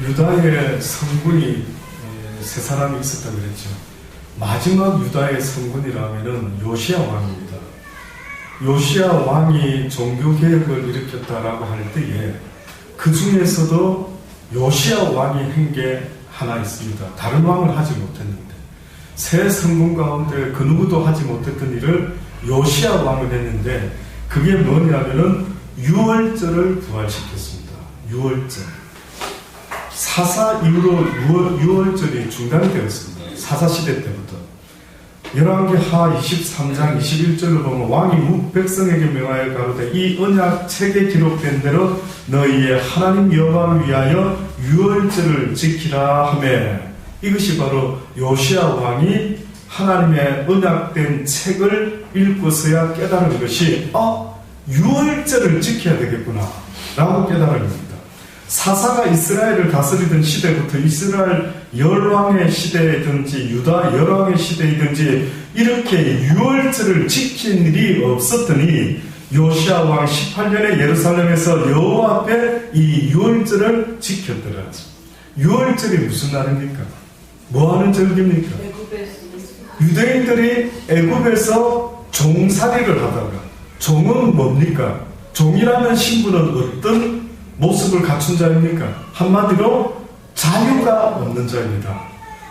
유다의 성군이 세 사람이 있었다고 그랬죠. 마지막 유다의 성군이라면은 요시야 왕입니다. 요시야 왕이 종교개혁을 일으켰다라고 할 때에 그 중에서도 요시야 왕이 한 게 하나 있습니다. 다른 왕을 하지 못했는데 세 성군 가운데 그 누구도 하지 못했던 일을 요시야 왕은 했는데 그게 뭐냐면은 유월절을 부활시켰습니다. 유월절. 사사 이후로 유월절이 중단되었습니다. 사사시대 때부터. 열왕기하 23장 21절을 보면 왕이 백성에게 명하여 가로되 이 언약 책에 기록된 대로 너희의 하나님 여호와를 위하여 유월절을 지키라 하매 이것이 바로 요시야 왕이 하나님의 언약된 책을 읽고서야 깨달은 것이 유월절을 지켜야 되겠구나 라고 깨달은 겁니다. 사사가 이스라엘을 다스리던 시대부터 이스라엘 열왕의 시대이든지 유다 열왕의 시대이든지 이렇게 유월절을 지킨 일이 없었더니 요시야 왕 18년에 예루살렘에서 여호와 앞에 이 유월절을 지켰더라. 유월절이 무슨 날입니까? 뭐하는 절기입니까? 유대인들이 애굽에서 종살이를 하다가, 종은 뭡니까? 종이라는 신분은 어떤 모습을 갖춘 자입니까? 한마디로 자유가 없는 자입니다.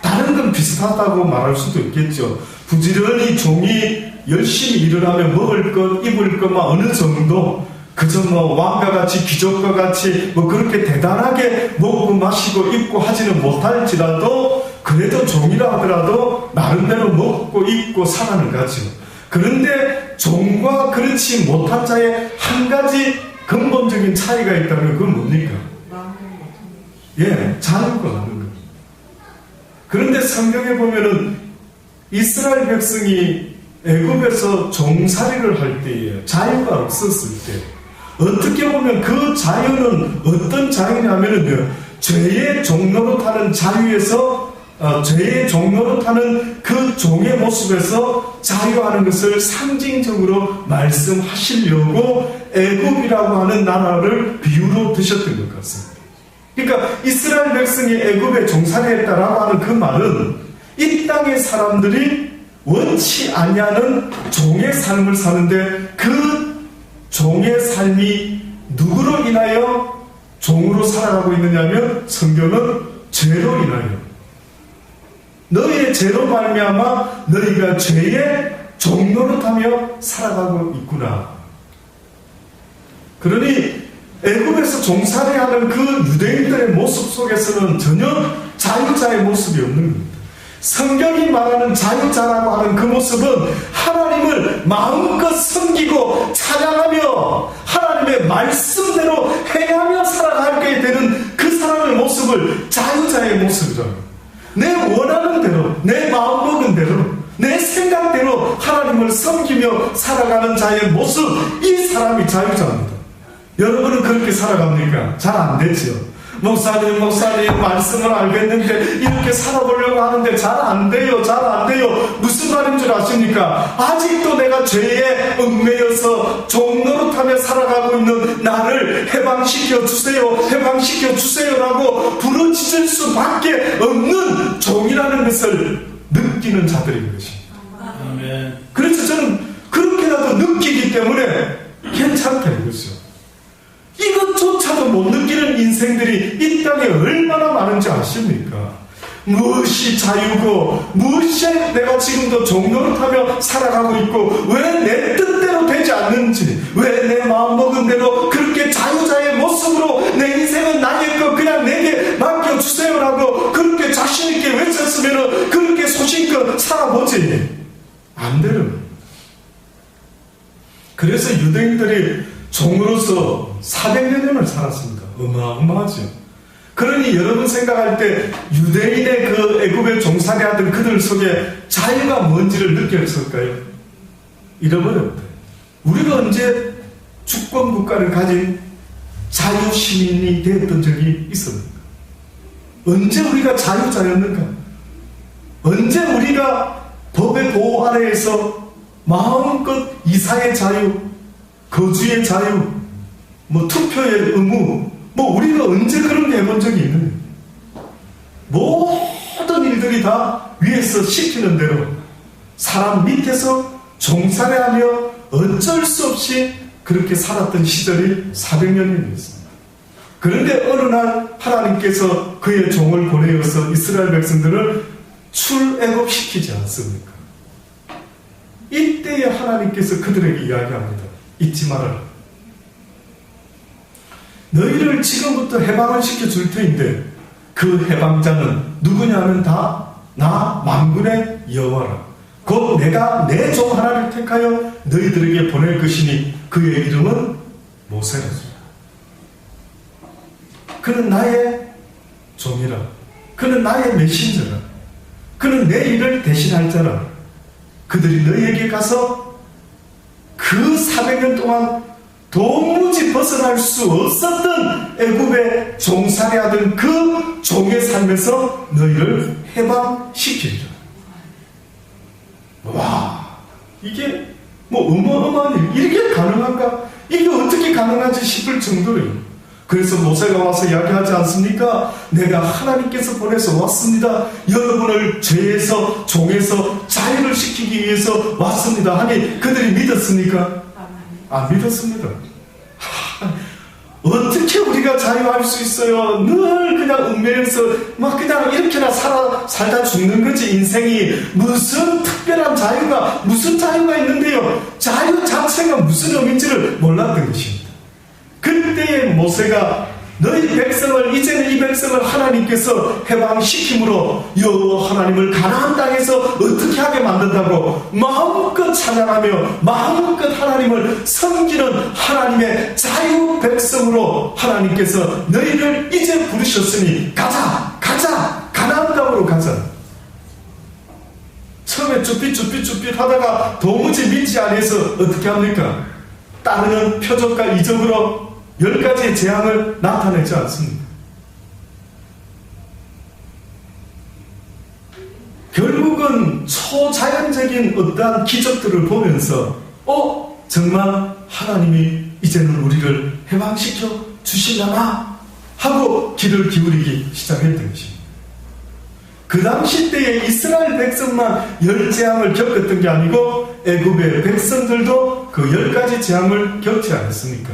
다른 건 비슷하다고 말할 수도 있겠죠. 부지런히 종이 열심히 일을 하면 먹을 것, 입을 것만 어느 정도, 그저 왕과 같이 귀족과 같이 그렇게 대단하게 먹고 마시고 입고 하지는 못할지라도 그래도 종이라 하더라도 나름대로 먹고 입고 살아는 가죠. 그런데 종과 그렇지 못한 자의 한 가지 근본적인 차이가 있다면 그건 뭡니까? 자유가 없는 겁니다. 그런데 성경에 보면은 이스라엘 백성이 애굽에서 종살이를 할 때에 자유가 없었을 때 어떻게 보면 그 자유는 어떤 자유냐면은 죄의 종로로 타는 자유에서 죄의 종로로 타는 그 종의 모습에서 자유하는 것을 상징적으로 말씀하시려고 애굽이라고 하는 나라를 비유로 드셨던 것 같습니다. 그러니까 이스라엘 백성이 애굽에 종살이했다라고 하는 그 말은 이 땅의 사람들이 원치 아니하는 종의 삶을 사는데 그 종의 삶이 누구로 인하여 종으로 살아가고 있느냐면 성경은 죄로 인하여 너희의 죄로 말미암아 너희가 죄의 종노릇하며 살아가고 있구나. 그러니 애굽에서 종살이하는 그 유대인들의 모습 속에서는 전혀 자유자의 모습이 없는 겁니다. 성경이 말하는 자유자라고 하는 그 모습은 하나님을 마음껏 섬기고 찬양하며 하나님의 말씀대로 행하며 살아가게 되는 그 사람의 모습을 자유자의 모습이라고. 내 원하는 대로, 내 마음먹은 대로, 내 생각대로 하나님을 섬기며 살아가는 자의 모습, 이 사람이 자유자입니다. 여러분은 그렇게 살아갑니까? 잘 안 되죠. 목사님 말씀을 알겠는데 이렇게 살아보려고 하는데 잘 안 돼요. 무슨 말인 줄 아십니까? 아직도 내가 죄에 얽매여서 종노릇하며 살아가고 있는 나를 해방시켜 주세요라고 부르짖을 수밖에 없는 종이라는 것을 느끼는 자들인 것입니다. 아멘. 그래서 저는 그렇게라도 느끼기 때문에 괜찮다 이거죠. 이것조차도 못 느끼는 인생들이 이 땅에 얼마나 많은지 아십니까? 무엇이 자유고 무엇이 내가 지금도 종노릇하며 살아가고 있고 왜 내 뜻대로 되지 않는지, 왜 내 마음먹은 대로 그렇게 자유자의 모습으로 내 인생은 나의 것 그냥 내게 맡겨주세요라고 그렇게 자신있게 외쳤으면 그렇게 소신껏 살아보지 안 되는. 그래서 유대인들이 종으로서 400여 년을 살았습니다. 어마어마하죠. 그러니 여러분 생각할 때 유대인의 그 애굽에 종살이하던 그들 속에 자유가 뭔지를 느꼈을까요? 잃어버렸대. 우리가 언제 주권국가를 가진 자유시민이 되었던 적이 있었는가? 언제 우리가 자유자였는가? 언제 우리가 법의 보호 아래에서 마음껏 이사의 자유, 거주의 자유, 투표의 의무, 우리가 언제 그런 게 해본 적이 있느냐? 모든 일들이 다 위에서 시키는 대로 사람 밑에서 종살이하며 어쩔 수 없이 그렇게 살았던 시절이 400년이었습니다. 그런데 어느 날 하나님께서 그의 종을 보내어서 이스라엘 백성들을 출애굽시키지 않습니까? 이때에 하나님께서 그들에게 이야기합니다. 잊지 말아라. 너희를 지금부터 해방을 시켜줄 터인데 그 해방자는 누구냐 하면 다 나 만군의 여호와라. 곧 내가 내 종 하나를 택하여 너희들에게 보낼 것이니 그의 이름은 모세라. 그는 나의 종이라. 그는 나의 메신저라. 그는 내 일을 대신할 자라. 그들이 너희에게 가서 그 400년 동안 도무지 벗어날 수 없었던 애굽에 종살이하던 그 종의 삶에서 너희를 해방시키리라. 와, 이게 뭐 어마어마한 일, 이게 가능한가? 이게 어떻게 가능한지 싶을 정도로요. 그래서 모세가 와서 이야기하지 않습니까? 내가 하나님께서 보내서 왔습니다. 여러분을 죄에서 종에서 자유를 시키기 위해서 왔습니다 하니 그들이 믿었습니까? 안 믿었습니다. 어떻게 우리가 자유할 수 있어요? 늘 그냥 얽매여서 막 그냥 이렇게나 살다 죽는 거지. 인생이 무슨 특별한 자유가, 무슨 자유가 있는데요. 자유 자체가 무슨 의미인지를 몰랐던 것입니다. 그때의 모세가 너희 백성을, 이제는 이 백성을 하나님께서 해방시킴으로 여호와 하나님을 가나안 땅에서 어떻게 하게 만든다고 마음껏 찬양하며 마음껏 하나님을 섬기는 하나님의 자유 백성으로 하나님께서 너희를 이제 부르셨으니 가자 가나안 땅으로 가자. 처음에 쭈삣 하다가 도무지 믿지 않아서 어떻게 합니까? 따르는 표적과 이적으로 10가지의 재앙을 나타내지 않습니다. 결국은 초자연적인 어떠한 기적들을 보면서 정말 하나님이 이제는 우리를 해방시켜 주시려나 하고 귀를 기울이기 시작했던 것입니다. 그 당시 때에 이스라엘 백성만 10재앙을 겪었던 게 아니고 애굽의 백성들도 그 10가지 재앙을 겪지 않았습니까?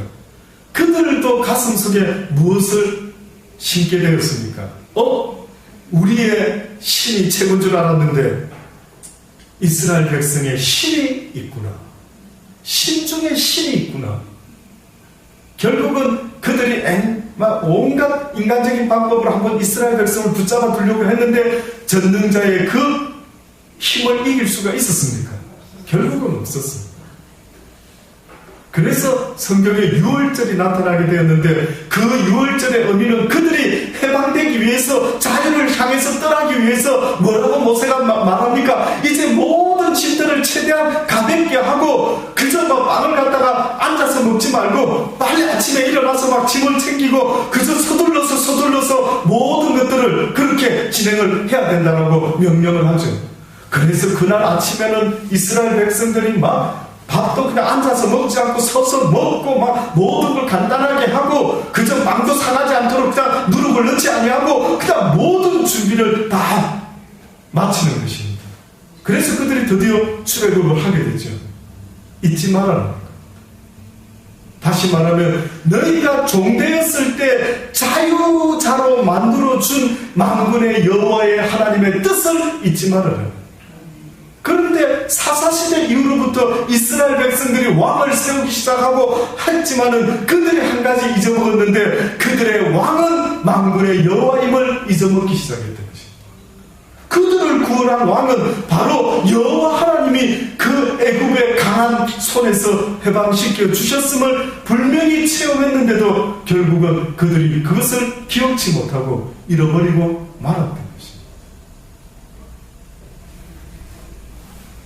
그들도 가슴속에 무엇을 심게 되었습니까? 우리의 신이 최고인 줄 알았는데 이스라엘 백성의 신이 있구나. 신 중에 신이 있구나. 결국은 그들이 온갖 인간적인 방법으로 한번 이스라엘 백성을 붙잡아 두려고 했는데 전능자의 그 힘을 이길 수가 있었습니까? 결국은 없었습니다. 그래서 성경에 유월절이 나타나게 되었는데 그 유월절의 의미는 그들이 해방되기 위해서 자유를 향해서 떠나기 위해서 뭐라고 모세가 말합니까? 이제 모든 짐들을 최대한 가볍게 하고 그저 막 빵을 갖다가 앉아서 먹지 말고 빨리 아침에 일어나서 막 짐을 챙기고 그저 서둘러서 모든 것들을 그렇게 진행을 해야 된다고 명령을 하죠. 그래서 그날 아침에는 이스라엘 백성들이 막 밥도 그냥 앉아서 먹지 않고 서서 먹고 막 모든 걸 간단하게 하고 그저 빵도 상하지 않도록 그냥 누룩을 넣지 아니하고 그냥 모든 준비를 다 마치는 것입니다. 그래서 그들이 드디어 출애굽을 하게 되죠. 잊지 말아라. 다시 말하면 너희가 종되었을 때 자유자로 만들어준 만군의 여호와의 하나님의 뜻을 잊지 말아라. 그런데 사사시대 이후로부터 이스라엘 백성들이 왕을 세우기 시작하고 했지만은 그들이 한 가지 잊어먹었는데 그들의 왕은 만군의 여호와임을 잊어먹기 시작했던 것입니다. 그들을 구원한 왕은 바로 여호와 하나님이 그 애굽의 강한 손에서 해방시켜 주셨음을 분명히 체험했는데도 결국은 그들이 그것을 기억치 못하고 잃어버리고 말았던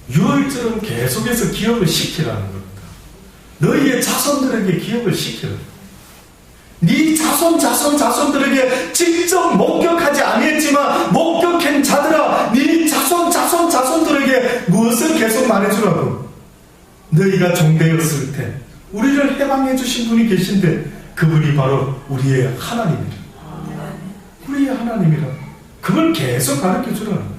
유월절은 계속해서 기억을 시키라는 겁니다. 너희의 자손들에게 기억을 시켜라. 네 자손들에게 직접 목격하지 아니했지만 목격한 자들아 네 자손들에게 무엇을 계속 말해주라고. 너희가 종되었을 때 우리를 해방해 주신 분이 계신데 그분이 바로 우리의 하나님이라. 우리의 하나님이라. 그걸 계속 가르쳐 주라는 거예요.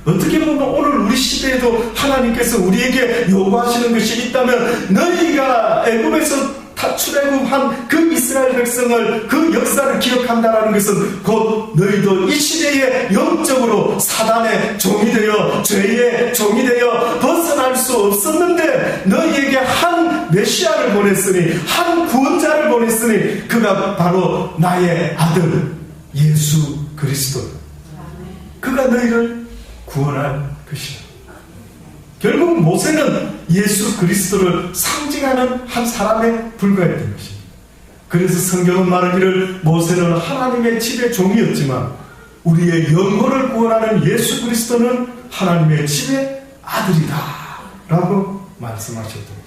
어떻게 보면 오늘 우리 시대에도 하나님께서 우리에게 요구하시는 것이 있다면, 너희가 애굽에서 출애굽한 그 이스라엘 백성을, 그 역사를 기억한다는 것은 곧 너희도 이 시대에 영적으로 사단의 종이 되어, 죄의 종이 되어 벗어날 수 없었는데, 너희에게 한 메시아를 보냈으니, 한 구원자를 보냈으니, 그가 바로 나의 아들 예수 그리스도, 그가 너희를 구원할 것이다. 결국 모세는 예수 그리스도를 상징하는 한 사람에 불과했던 것입니다. 그래서 성경은 말하기를 모세는 하나님의 집의 종이었지만 우리의 영혼을 구원하는 예수 그리스도는 하나님의 집의 아들이다 라고 말씀하셨던 것입니다.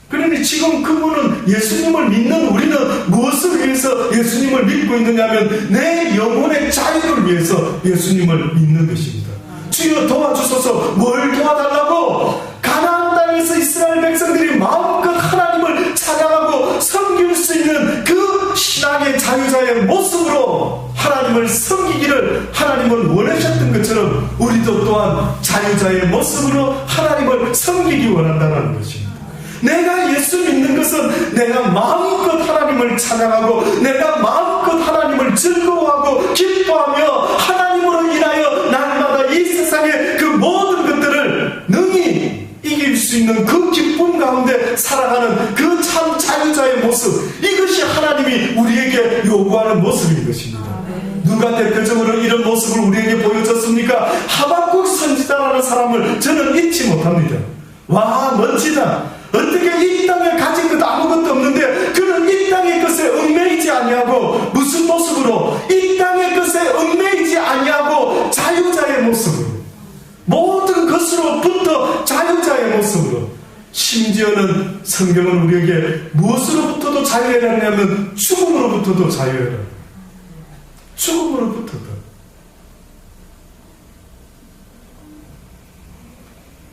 그러니 지금 그분은, 예수님을 믿는 우리는 무엇을 위해서 예수님을 믿고 있느냐면 내 영혼의 자유를 위해서 예수님을 믿는 것입니다. 주여 도와주소서. 뭘 도와달라고? 가나안 땅에서 이스라엘 백성들이 마음껏 하나님을 찬양하고 섬길 수 있는 그 신앙의 자유자의 모습으로 하나님을 섬기기를 하나님을 원하셨던 것처럼 우리도 또한 자유자의 모습으로 하나님을 섬기기 원한다는 것입니다. 내가 예수 믿는 것은 내가 마음껏 하나님을 찬양하고 내가 마음껏 하나님을 즐거워하고 기뻐하며 하나님으로 인하여 날마다 이 세상의 그 모든 것들을 능히 이길 수 있는 그 기쁨 가운데 살아가는 그 참 자유자의 모습, 이것이 하나님이 우리에게 요구하는 모습인 것입니다. 누가 대표적으로 이런 모습을 우리에게 보여줬습니까? 하박국 선지자라는 사람을 저는 잊지 못합니다. 와, 멋지다. 어떻게 이 땅에 가진 것 아무것도 없는데 그는 이 땅의 것에 얽매이지 아니하고, 무슨 모습으로? 이 땅의 것에 얽매이지 아니하고 자유자의 모습으로, 모든 것으로부터 자유자의 모습으로. 심지어는 성경은 우리에게 무엇으로부터도 자유해라 하냐면 죽음으로부터도 자유해라. 죽음으로부터도.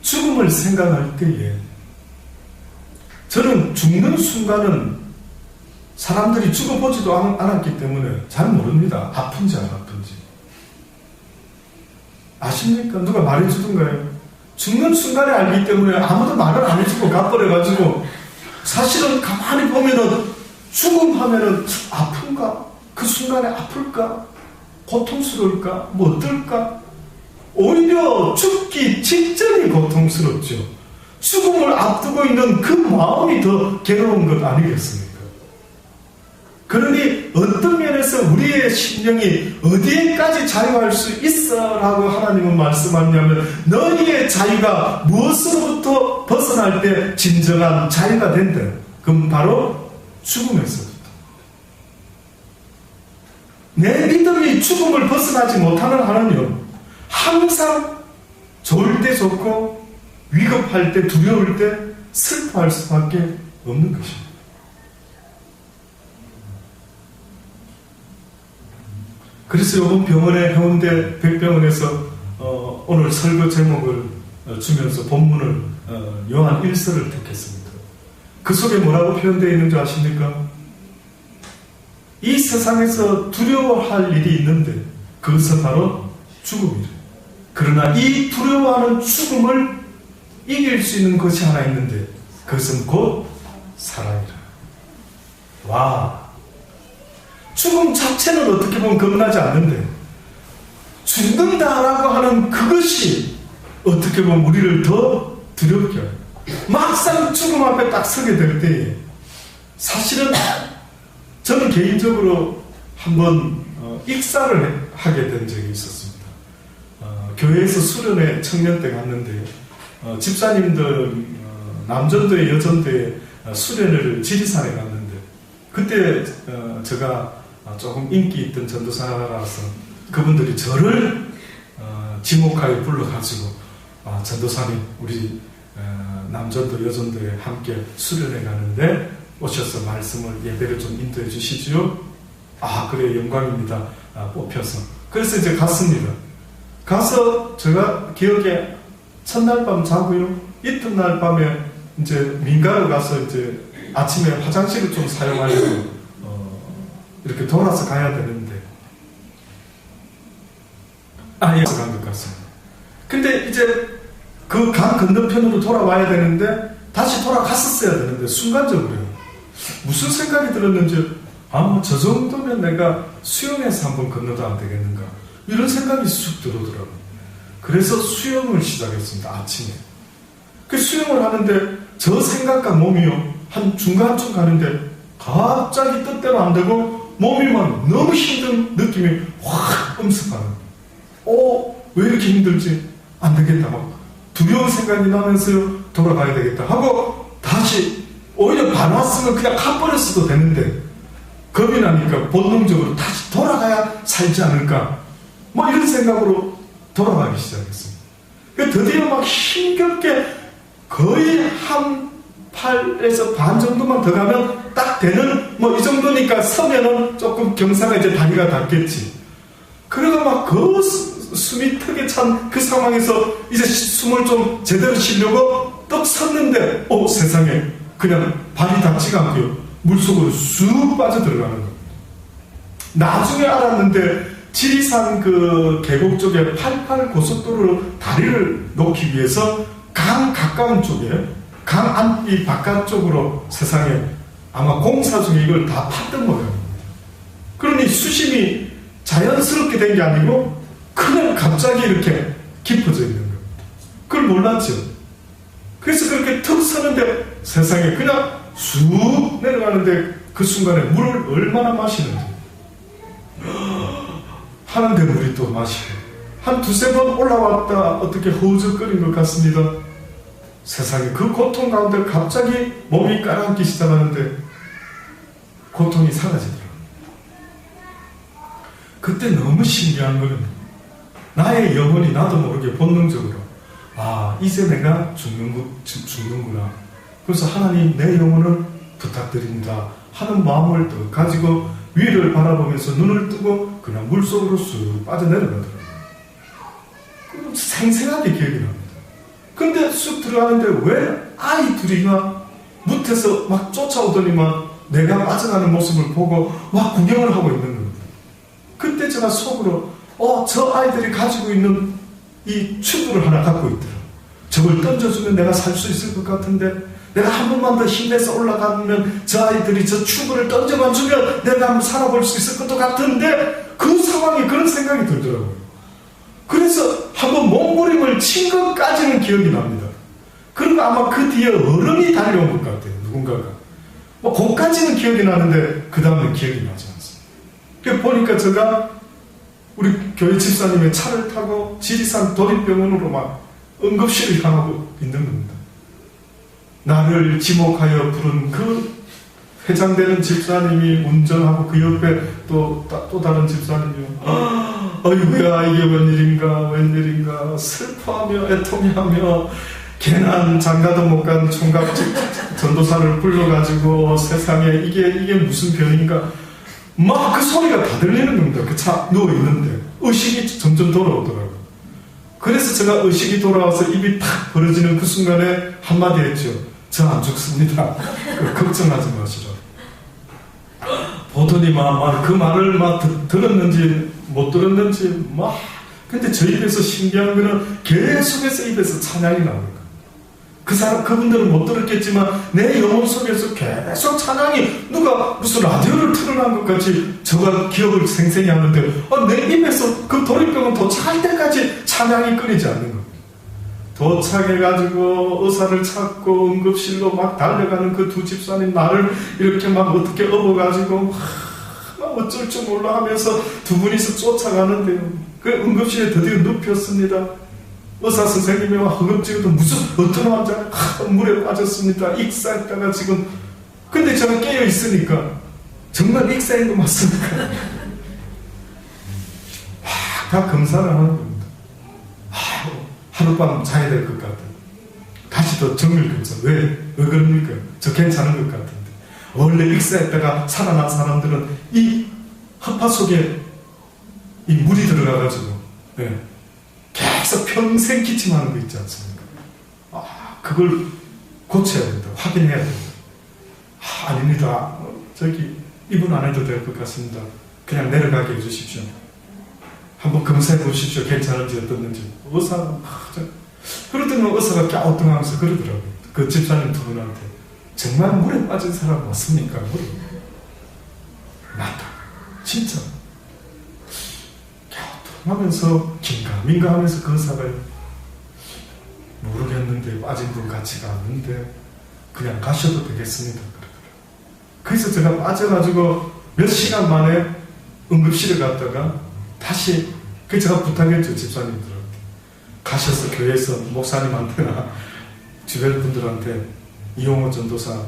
죽음을 생각할 때에 저는 죽는 순간은 사람들이 죽어보지도 않았기 때문에 잘 모릅니다. 아픈지 안 아픈지. 아십니까? 누가 말해주던가요? 죽는 순간에 알기 때문에 아무도 말을 안 해주고 가버려가지고, 사실은 가만히 보면은 죽음 하면은 아픈가? 그 순간에 아플까? 고통스러울까? 뭐 어떨까? 오히려 죽기 직전이 고통스럽죠. 죽음을 앞두고 있는 그 마음이 더 괴로운 것 아니겠습니까? 그러니 어떤 면에서 우리의 심령이 어디에까지 자유할 수 있어 라고 하나님은 말씀하냐면, 너희의 자유가 무엇으로부터 벗어날 때 진정한 자유가 된다. 그럼 바로 죽음에서부터. 내 믿음이 죽음을 벗어나지 못하는 한은요, 항상 좋을 때 좋고 위급할 때, 두려울 때 슬퍼할 수밖에 없는 것입니다. 그래서 이번 병원의 해운대 백병원에서 오늘 설교 제목을 주면서 본문을 요한 1서를 택했습니다. 그 속에 뭐라고 표현되어 있는 줄 아십니까? 이 세상에서 두려워할 일이 있는데 그것은 바로 죽음이래. 그러나 이 두려워하는 죽음을 이길 수 있는 것이 하나 있는데 그것은 곧 사랑이라. 와, 죽음 자체는 어떻게 보면 겁나지 않는데 죽는다라고 하는 그것이 어떻게 보면 우리를 더 두렵게 해요. 막상 죽음 앞에 딱 서게 될 때에 사실은 저는 개인적으로 한번 익사를 하게 된 적이 있었습니다. 교회에서 수련회 청년 때 갔는데 집사님들 남전도에 여전도에 수련회를 지리산에 갔는데 그때 제가 조금 인기 있던 전도사라서 그분들이 저를 지목하여 불러가지고 전도사님 우리 남전도 여전도에 함께 수련회 가는데 오셔서 말씀을 예배를 좀 인도해 주시지요. 그래 영광입니다. 뽑혀서 그래서 이제 갔습니다. 가서 제가 기억에 첫날 밤 자고요. 이튿날 밤에 이제 민가로 가서 이제 아침에 화장실을 좀 사용하려고 이렇게 돌아서 가야 되는데 아예 간 것 같습니다. 근데 이제 그 강 건너편으로 돌아와야 되는데 다시 돌아갔었어야 되는데 순간적으로요. 무슨 생각이 들었는지 저 정도면 내가 수영해서 한번 건너도 안 되겠는가 이런 생각이 쑥 들어오더라고요. 그래서 수영을 시작했습니다. 아침에. 그 수영을 하는데 저 생각과 몸이요 한 중간쯤 가는데 갑자기 뜻대로 안 되고 몸이 막 너무 힘든 느낌이 확 음습하는 왜 이렇게 힘들지? 안 되겠다 막 두려운 생각이 나면서 돌아가야 되겠다 하고 다시 오히려 반왔으면 그냥 가버렸어도 되는데 겁이 나니까 본능적으로 다시 돌아가야 살지 않을까 뭐 이런 생각으로 돌아가기 시작했습니다. 드디어 막 힘겹게 거의 한 팔에서 반 정도만 더 가면 딱 되는 뭐 이 정도니까 서면은 조금 경사가 이제 다리가 닿겠지. 그러다 막 그 숨이 턱에 찬 그 상황에서 이제 숨을 좀 제대로 쉬려고 떡 섰는데 세상에 그냥 발이 닿지가 않고요 물속으로 쑥 빠져들어가는 겁니다. 나중에 알았는데 지리산 그 계곡 쪽에 88 고속도로로 다리를 놓기 위해서 강 가까운 쪽에 강 안이 바깥쪽으로 세상에 아마 공사 중에 이걸 다 팠던 거예요. 그러니 수심이 자연스럽게 된 게 아니고 그냥 갑자기 이렇게 깊어져 있는 겁니다. 그걸 몰랐죠. 그래서 그렇게 턱 서는데 세상에 그냥 쑥 내려가는데 그 순간에 물을 얼마나 마시는지 하는데 물이 또 마시고 한 두세 번 올라왔다 어떻게 허우적거린 것 같습니다. 세상에 그 고통 가운데 갑자기 몸이 가라앉기 시작하는데 고통이 사라지더라고요. 그때 너무 신기한 거는 나의 영혼이 나도 모르게 본능적으로 이제 내가 죽는구나. 그래서 하나님 내 영혼을 부탁드립니다 하는 마음을 더 가지고 위를 바라보면서 눈을 뜨고 그냥 물속으로 쑥 빠져내려가더라고요. 생생하게 기억이 납니다. 근데 쑥 들어가는데 왜 아이 둘이가 무태서 막 쫓아오더니만 내가 빠져가는 모습을 보고 막 구경을 하고 있는 겁니다. 그때 제가 속으로 저 아이들이 가지고 있는 이 추구를 하나 갖고 있더라. 저걸 던져주면 내가 살 수 있을 것 같은데 내가 한 번만 더 힘내서 올라가면 저 아이들이 저 추구를 던져만 주면 내가 한번 살아볼 수 있을 것도 같은데 그 상황에 그런 생각이 들더라고요. 그래서 한번 몸부림을 친 것까지는 기억이 납니다. 그리고 아마 그 뒤에 어른이 달려온 것 같아요. 누군가가. 그것까지는 기억이 나는데 그 다음에 기억이 나지 않습니다. 보니까 제가 우리 교회 집사님의 차를 타고 지리산 도립병원으로 막 응급실을 향하고 있는 겁니다. 나를 지목하여 부른 그 회장되는 집사님이 운전하고 그 옆에 또 다른 집사님이요. 어이구야 이게 웬일인가 슬퍼하며 애통해하며 괜한 장가도 못 간 총각 전도사를 불러가지고 세상에 이게 무슨 병인가 막 그 소리가 다 들리는 겁니다. 그 차 누워있는데 의식이 점점 돌아오더라고요. 그래서 제가 의식이 돌아와서 입이 탁 벌어지는 그 순간에 한마디 했죠. 저 안 죽습니다. 걱정하지 마시라. 보더니 그 말을 들었는지 못 들었는지 근데 저 입에서 신기한 거는 계속해서 입에서 찬양이 나오는 거예요. 그분들은 못 들었겠지만 내 영혼 속에서 계속 찬양이 누가 무슨 라디오를 틀어놓은 것 같이 저가 기억을 생생히 하는데 내 입에서 그 도립병원 도착할 때까지 찬양이 끊이지 않는 겁니다. 도착해가지고 의사를 찾고 응급실로 막 달려가는 그 두 집사님 나를 이렇게 막 어떻게 업어가지고 막 어쩔 줄 몰라 하면서 두 분이서 쫓아가는데요. 그 응급실에 드디어 눕혔습니다. 의사 선생님이 허겁지겁도 무슨 어떤 환자가 물에 빠졌습니다. 익사했다가 지금 근데 저는 깨어 있으니까 정말 익사인 거 맞습니까? 다 검사를 하는 겁니다. 하룻밤 자야 될 것 같아요. 다시 또 정밀 검사. 왜 그럽니까? 저 괜찮은 것 같은데. 원래 익사했다가 살아난 사람들은 이 허파 속에 이 물이 들어가가지고 계속 평생 기침하는 거 있지 않습니까? 그걸 고쳐야 된다. 확인해야 된다. 아닙니다. 저기 이분 안 해도 될 것 같습니다. 그냥 내려가게 해주십시오. 한번 검사해 보십시오. 괜찮은지 어떻는지. 의사가 그러더니 의사가 갸우뚱하면서 그러더라고요. 그 집사님 두 분한테 정말 물에 빠진 사람 맞습니까? 물에. 맞다. 진짜. 갸우뚱하면서 긴가민가 하면서 그 의사가 모르겠는데 빠진 분 같지가 않는데 그냥 가셔도 되겠습니다. 그래서 제가 빠져가지고 몇 시간 만에 응급실에 갔다가 다시 그 제가 부탁했죠. 집사님들한테 가셔서 교회에서 목사님한테나 주변 분들한테 이용호 전도사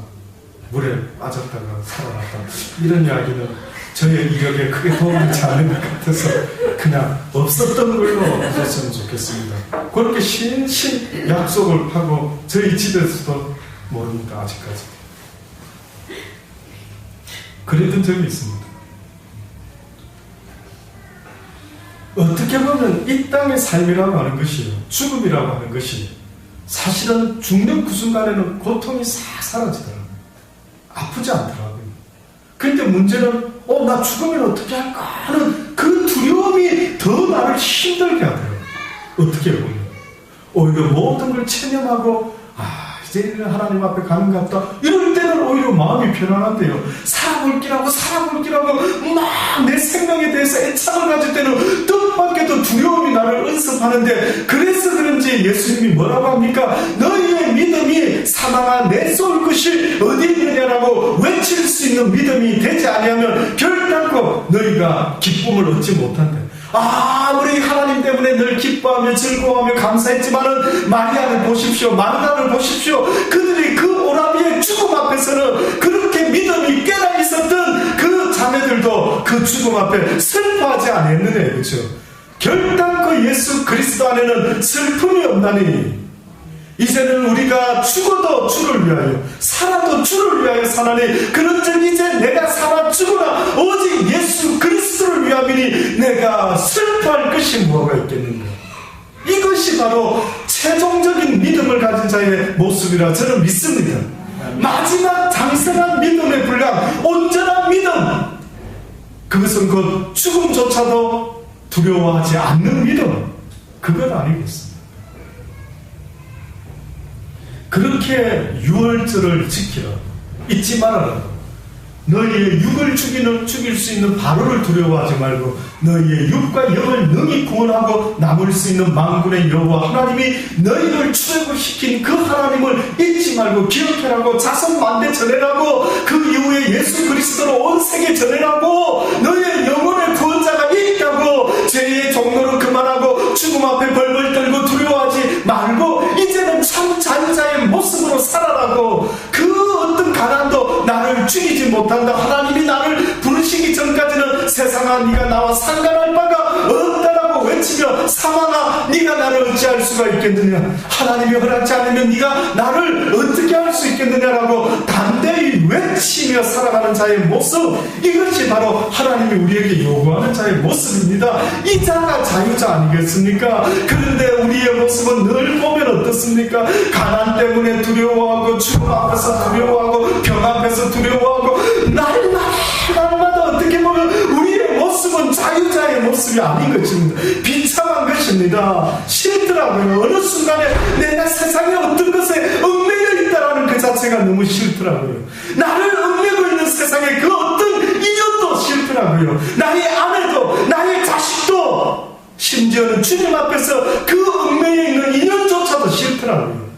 물에 빠졌다가 살아났다 이런 이야기는 저의 이력에 크게 도움이 되지 않는 것 같아서 그냥 없었던 걸로 하셨으면 좋겠습니다. 그렇게 신신 약속을 하고 저희 집에서도 모릅니다. 아직까지 그랬던 적이 있습니다. 어떻게 보면 이 땅의 삶이라고 하는 것이 죽음이라고 하는 것이 사실은 죽는 그 순간에는 고통이 싹 사라지더라고요. 아프지 않더라고요. 그런데 문제는 나 죽으면 어떻게 할까 하는 그 두려움이 더 나를 힘들게 하더라고요. 어떻게 보면 오히려 모든 걸 체념하고 이제는 하나님 앞에 가는 것 같다. 이럴 때는 오히려 마음이 편안한데요. 살아볼 기라고 막 내 생명에 대해서 애착을 가질 때는 뜻밖에도 두려움이 나를 은습하는데 그래서 그런지 예수님이 뭐라고 합니까? 너희의 믿음이 사망아 내 쏠 것이 어디 있느냐라고 외칠 수 있는 믿음이 되지 아니하면 결단코 너희가 기쁨을 얻지 못한다. 아무리 하나님 때문에 늘 기뻐하며 즐거워하며 감사했지만은 마리아를 보십시오. 마르다를 보십시오. 그들이 그 오라비의 죽음 앞에서는 그렇게 믿음이 깨나 있었던 그 자매들도 그 죽음 앞에 슬퍼하지 않았느냐. 그렇죠? 결단코 예수 그리스도 안에는 슬픔이 없나니 이제는 우리가 죽어도 주를 위하여 살아도 주를 위하여 사나니 그런즉 이제 내가 살아 죽으나 오직 예수 그리스도를 위함이니 내가 슬퍼할 것이 뭐가 있겠는가. 이것이 바로 최종적인 믿음을 가진 자의 모습이라 저는 믿습니다. 마지막 장성한 믿음의 분량 온전한 믿음 그것은 곧 죽음조차도 두려워하지 않는 믿음 그건 아니겠습니다. 그렇게 유월절을 지키라. 잊지 말아라. 너희의 육을 죽일 수 있는 바로를 두려워하지 말고 너희의 육과 영을 능히 구원하고 남을 수 있는 만군의 여호와 하나님이 너희를 출애굽시킨 그 하나님을 잊지 말고 기억해라고 자손 만대 전해라고 그 이후에 예수 그리스도로 온 세계 전해라고 너희의 영혼의 구원자가 있다고 죄의 종로를 그만하고 죽음 앞에 벌벌 떨고 두려워하지 말고 이제는 참 자유자의 모습으로 살아라고 그 어떤 가난도 나를 죽이지 못한다. 하나님이 나를 부르시기 전까지는 세상아 네가 나와 상관할 바가 없다라고 외치며 사망아 네가 나를 어찌할 수가 있겠느냐. 하나님이 허락지 않으면 네가 나를 어떻게 할 수 있겠느냐라고 담대히 외치며 살아가는 자의 모습 이것이 바로 하나님이 우리에게 요구하는 자의 모습입니다. 이 자가 자유자 아니겠습니까? 그런데 우리의 모습은 늘 보면 어떻습니까? 가난 때문에 두려워하고 죽음 앞에서 두려워하고 병 앞에서 두려워하고 날마다 어떻게 보면 우리의 모습은 자유자의 모습이 아닌 것입니다. 비참한 것입니다. 싫더라고요. 어느 순간에 내가 세상에 어떤 것에 얽매여 있다라는 그 자체가 너무 싫더라고요. 나를 얽매고 있는 세상에 그 어떤 인연도 싫더라고요. 나의 아내도 나의 자식도 심지어는 주님 앞에서 그 얽매여 있는 인연조차도 싫더라고요.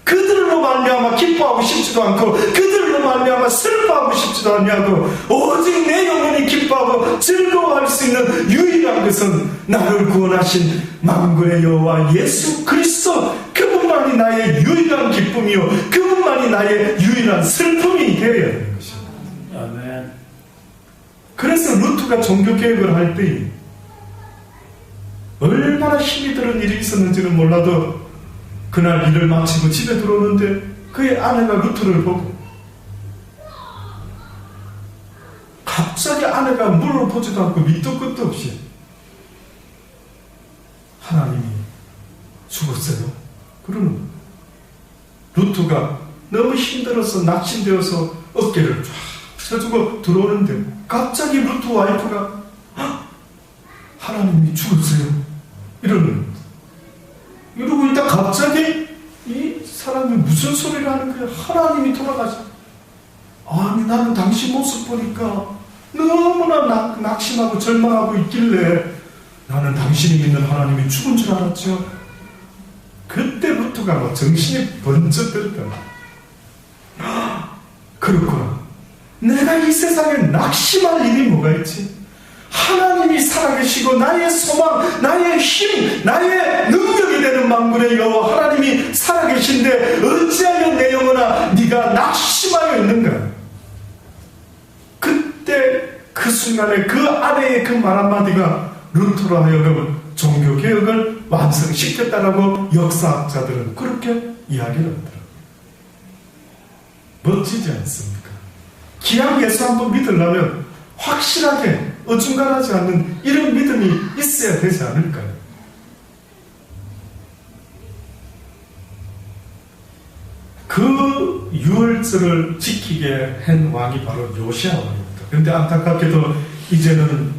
그들로 말미암아 기뻐하고 싶지도 않고 그들로 말미암아 슬퍼하고 싶지도 않냐고 오직 내 영혼이 기뻐하고 즐거워할 수 있는 유일한 것은 나를 구원하신 만군의 여호와 예수 그리스도 그분만이 나의 유일한 기쁨이요 그분만이 나의 유일한 슬픔이 되어야 하는 것입니다. 아멘. 그래서 루트가 종교개혁을 할 때 얼마나 힘이 드는 일이 있었는지는 몰라도 그날 일을 마치고 집에 들어오는데 그의 아내가 루트를 보고 갑자기 아내가 물을 보지도 않고 밑도 끝도 없이 하나님이 죽었어요. 그러는 거예요. 루트가 너무 힘들어서 낙심되어서 어깨를 쫙 쳐주고 들어오는데 갑자기 루트 와이프가 하나님이 죽었어요. 이러는. 이러고 있다 갑자기 이 사람이 무슨 소리를 하는 거야? 하나님이 돌아가시. 아니 나는 당신 모습 보니까 너무나 낙심하고 절망하고 있길래 나는 당신이 믿는 하나님이 죽은 줄 알았죠. 그때부터가 막 정신이 번쩍 들었다. 그렇구나. 내가 이 세상에 낙심할 일이 뭐가 있지? 하나님이 살아계시고 나의 소망, 나의 힘, 나의 능력이 되는 만군의 여호와 하나님이 살아계신데 어찌하여 내 영혼아 네가 낙심하여 있는가? 그때 그 순간에 그 아내의 그 말 한마디가 루터로 하여금 종교개혁을 완성시켰다라고 역사학자들은 그렇게 이야기를 하더라고요. 멋지지 않습니까? 기왕 예수 한번 믿으려면 확실하게 어중간하지 않는 이런 믿음이 있어야 되지 않을까요? 그 유월절을 지키게 한 왕이 바로 요시야 왕입니다. 그런데 안타깝게도 이제는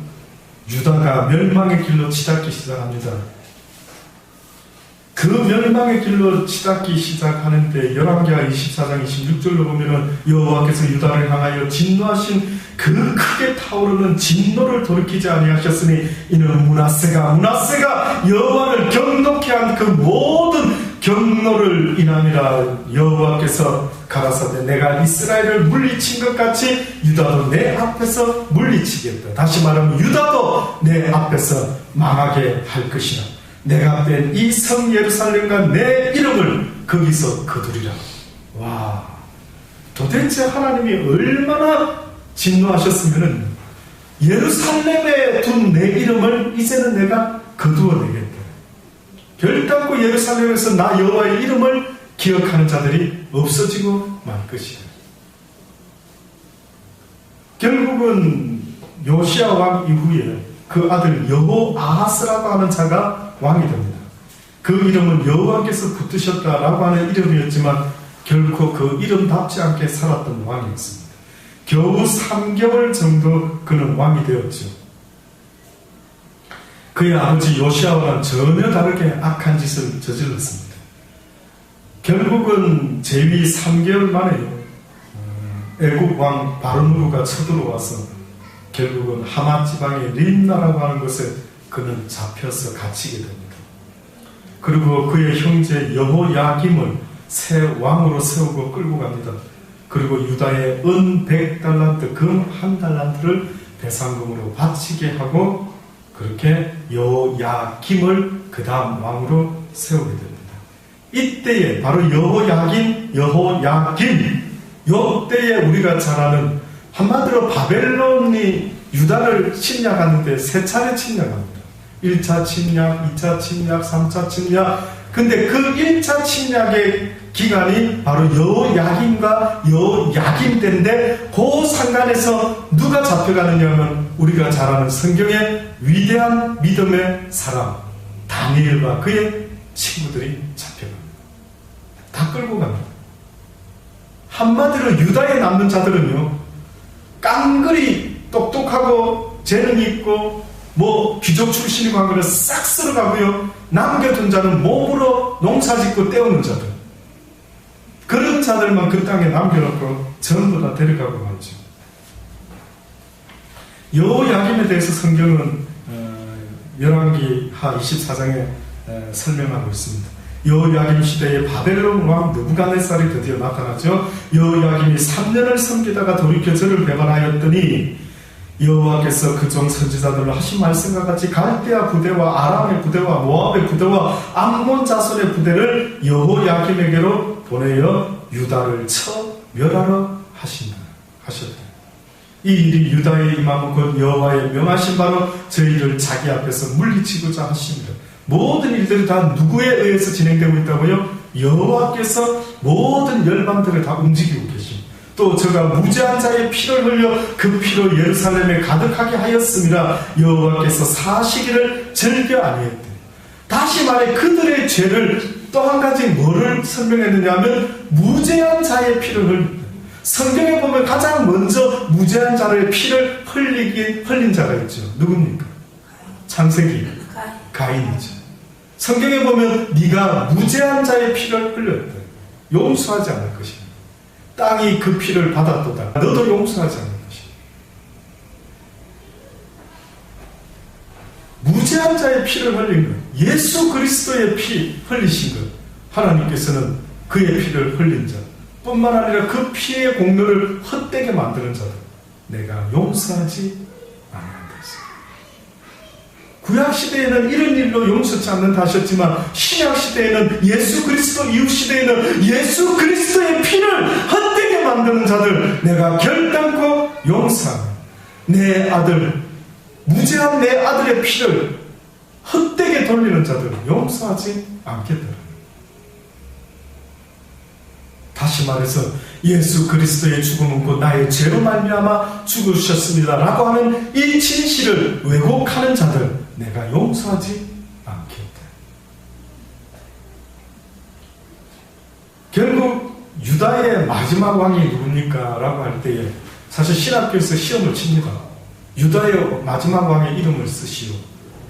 유다가 멸망의 길로 치닫기 시작합니다. 그 멸망의 길로 치닫기 시작하는데 열왕기하 24장 26절로 보면은 여호와께서 유다를 향하여 진노하신 그 크게 타오르는 진노를 돌이키지 아니하셨으니 이는 므낫세가 여호와를 경노케 한 그 모든 경노를 인함이라. 여호와께서 가라사대 내가 이스라엘을 물리친 것 같이 유다도 내 앞에서 물리치겠다. 다시 말하면 유다도 내 앞에서 망하게 할 것이라. 내가 뺀 이 성 예루살렘과 내 이름을 거기서 거두리라. 와, 도대체 하나님이 얼마나 진노하셨으면 예루살렘에 둔 내 이름을 이제는 내가 거두어내겠다. 결단코 예루살렘에서 나 여호와의 이름을 기억하는 자들이 없어지고 말 것이다. 결국은 요시야 왕 이후에 그 아들 여호아하스라고 하는 자가 왕이 됩니다. 그 이름은 여호와께서 붙드셨다라고 하는 이름이었지만 결코 그 이름답지 않게 살았던 왕이었습니다. 겨우 3개월 정도 그는 왕이 되었죠. 그의 아버지 요시야와는 전혀 다르게 악한 짓을 저질렀습니다. 결국은 재위 3개월 만에 애국 왕 바르누르가 쳐들어와서 결국은 하맛 지방의 림나라고 하는 곳에 그는 잡혀서 갇히게 됩니다. 그리고 그의 형제 여호야김을 새 왕으로 세우고 끌고 갑니다. 그리고 유다의 은 100달란트, 금 1달란트를 배상금으로 바치게 하고 그렇게 여호야김을 그 다음 왕으로 세우게 됩니다. 이때에 바로 여호야김, 요때에 우리가 잘 아는 한마디로 바벨론이 유다를 침략하는데 세 차례 침략합니다. 1차 침략, 2차 침략, 3차 침략. 근데 그 1차 침략의 기간이 바로 여호야김과 여호야김 때인데 그 상간에서 누가 잡혀가느냐 하면 우리가 잘 아는 성경의 위대한 믿음의 사람 다니엘과 그의 친구들이 잡혀갑니다. 다 끌고 갑니다. 한마디로 유다에 남는 자들은요, 깡그리 똑똑하고 재능 있고 뭐 귀족 출신이고 하면 싹 쓸어가고요, 남겨둔 자는 몸으로 농사짓고 떼우는 자들, 그런 자들만 그 땅에 남겨놓고 전부 다 데려가고 말이죠. 여호야김에 대해서 성경은 열왕기하 24장에 설명하고 있습니다. 여호야김 시대에 바벨론 왕 느부갓네살이 드디어 나타나죠. 여호야김이 3년을 섬기다가 돌이켜 저를 배반하였더니 여호와께서 그종 선지자들로 하신 말씀과 같이 갈대아 부대와 아람의 부대와 모압의 부대와 암몬 자손의 부대를 여호야김에게로 보내어 유다를 쳐 멸하러 하셨다. 이 일이 유다에 임하면 곧 여호와의 명하신 바로 저희를 자기 앞에서 물리치고자 하십니다. 모든 일들이 다 누구에 의해서 진행되고 있다고요? 여호와께서 모든 열방들을 다 움직이고 계십니다. 또 저가 무죄한 자의 피를 흘려 그 피로 예루살렘에 가득하게 하였습니다. 여호와께서 사시기를 즐겨 아니했대. 다시 말해 그들의 죄를 또 한 가지 뭐를 설명했느냐 하면 무죄한 자의 피를 흘린다. 성경에 보면 가장 먼저 무죄한 자의 피를 흘린 자가 있죠. 누굽니까? 창세기 가인이죠. 성경에 보면 네가 무죄한 자의 피를 흘렸다. 용서하지 않을 것입니다. 땅이 그 피를 받았도다. 너도 용서하지 않을 것입니다. 무죄한 자의 피를 흘린 것, 예수 그리스도의 피 흘리신 것, 하나님께서는 그의 피를 흘린 자 뿐만 아니라 그 피의 공로를 헛되게 만드는 자들 내가 용서하지 않는다 했습니다. 구약시대에는 이런 일로 용서치 않는다 하셨지만 신약시대에는 예수 그리스도 이후 시대에는 예수 그리스도의 피를 헛되게 만드는 자들 내가 결단코 용서하며 내 아들, 무죄한 내 아들의 피를 헛되게 돌리는 자들을 용서하지 않겠다. 다시 말해서 예수 그리스도의 죽음은 곧 나의 죄로 말미암아 죽으셨습니다 라고 하는 이 진실을 왜곡하는 자들 내가 용서하지 않겠다. 결국 유다의 마지막 왕이 누굽니까? 라고 할 때에 사실 신학교에서 시험을 칩니다. 유다의 마지막 왕의 이름을 쓰시오.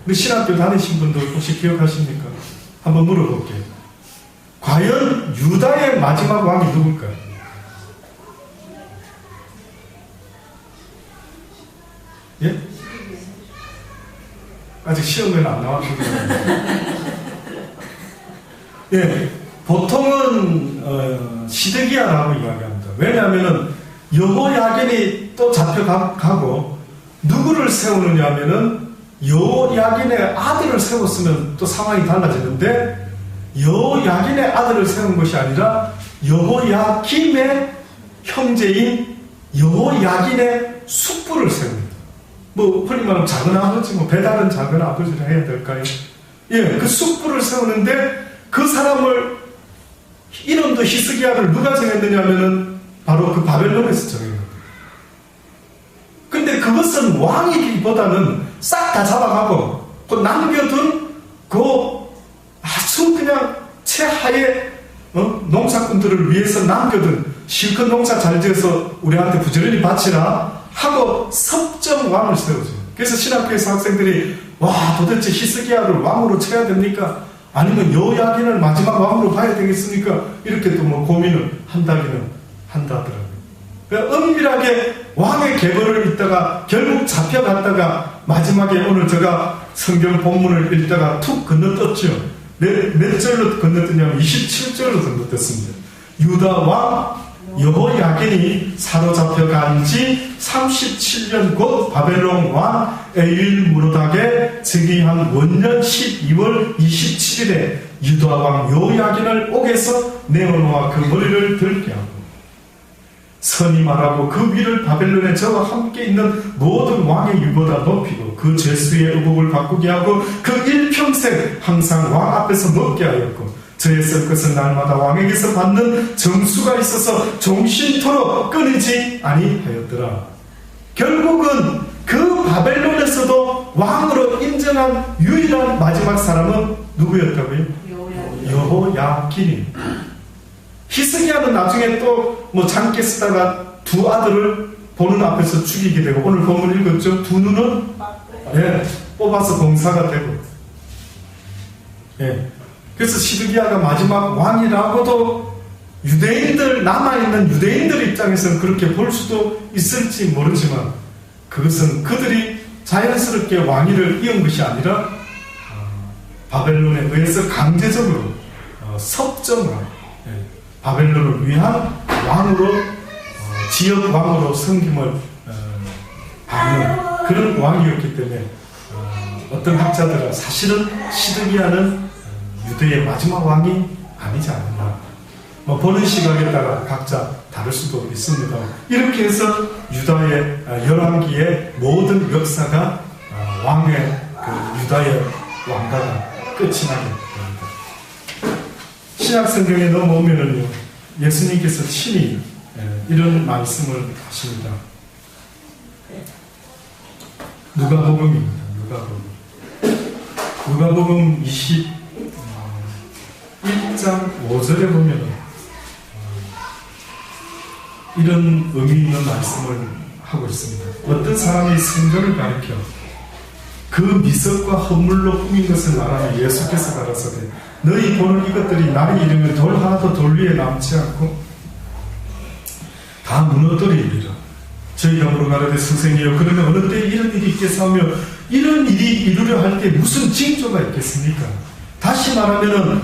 우리 신학교 다니신 분들 혹시 기억하십니까? 한번 물어볼게요. 과연 유다의 마지막 왕이 누굴까요? 예? 아직 시험에는 안 나왔거든요. 예, 보통은 시드기야라고 이야기합니다. 왜냐하면 여호야긴이 또 잡혀가고 누구를 세우느냐 하면은 여호야긴의 아들을 세웠으면 또 상황이 달라지는데 여호야긴의 아들을 세운 것이 아니라 여호야김의 형제인 여호야긴의 숙부를 세웁니다. 뭐 흔히 말하면 작은 아버지, 뭐 배다른 작은 아버지라 해야 될까요? 예, 그 숙부를 세우는데 그 사람을 이름도 히스기야를 누가 정했느냐 하면은 바로 그 바벨론에서 정한 겁니다. 근데 그것은 왕이기보다는 싹 다 잡아가고 그 남겨둔 그 아주 그냥 최하의 농사꾼들을 위해서 남겨둔 실컷 농사 잘 지어서 우리한테 부지런히 바치라 하고 섭정왕을 세우죠. 그래서 신학교에서 학생들이 와 도대체 히스기야를 왕으로 쳐야 됩니까? 아니면 여호야긴을 마지막 왕으로 봐야 되겠습니까? 이렇게 또 뭐 고민을 한다기는 한다더라고요. 그러니까 은밀하게 왕의 계보를 읽다가 결국 잡혀갔다가 마지막에 오늘 제가 성경 본문을 읽다가 툭 건너떴죠. 몇 절로 건너뛰냐면 27절로 건너뛰었습니다. 유다 왕 여호야긴이 사로잡혀간 지 37년 곧 바벨론 왕 에윌무로닥의 즉위한 원년 12월 27일에 유다 왕 여호야긴을 옥에서 내어놓아 그 머리를 들게 하고 선이 말하고 그 위를 바벨론의 저와 함께 있는 모든 왕의 위보다 높이고 그 죄수의 의복을 바꾸게 하고 그 일평생 항상 왕 앞에서 먹게 하였고 저의 쓸 것은 날마다 왕에게서 받는 정수가 있어서 종신토록 끊이지 아니하였더라. 결국은 그 바벨론에서도 왕으로 인정한 유일한 마지막 사람은 누구였다고요? 여호야긴입니다. 히스기야는 나중에 또 뭐 장기 쓰다가 두 아들을 보는 앞에서 죽이게 되고 오늘 본문 읽었죠? 두 눈은 뽑아서 봉사가 되고 그래서 시드기야가 마지막 왕이라고도 유대인들 남아있는 유대인들 입장에서는 그렇게 볼 수도 있을지 모르지만 그것은 그들이 자연스럽게 왕위를 이은 것이 아니라 바벨론에 의해서 강제적으로 섭정한 바벨론을 위한 왕으로 지역 왕으로 섬김을 받는 그런 왕이었기 때문에 어떤 학자들은 사실은 시드기야는 유대의 마지막 왕이 아니지 않나 뭐 보는 시각에 따라 각자 다를 수도 있습니다. 이렇게 해서 유다의 열왕기의 모든 역사가 왕의 그 유다의 왕가가 끝이 나게 됩니다. 신약 성경에 넘어오면은요 예수님께서 친히 이런 말씀을 하십니다. 누가복음입니다. 누가복음 21장 5절에 보면 이런 의미 있는 말씀을 하고 있습니다. 어떤 사람이 성전을 가리켜 그 미석과 허물로 꾸민 것을 말하는 예수께서 가라사대 너희 보는 이것들이 날이 이르면 돌 하나도 돌 위에 남지 않고 다 무너뜨리리라. 저희가 물어가라되 선생이여 그러면 어느 때 이런 일이 있겠어 하며 이런 일이 이루려 할 때 무슨 징조가 있겠습니까? 다시 말하면은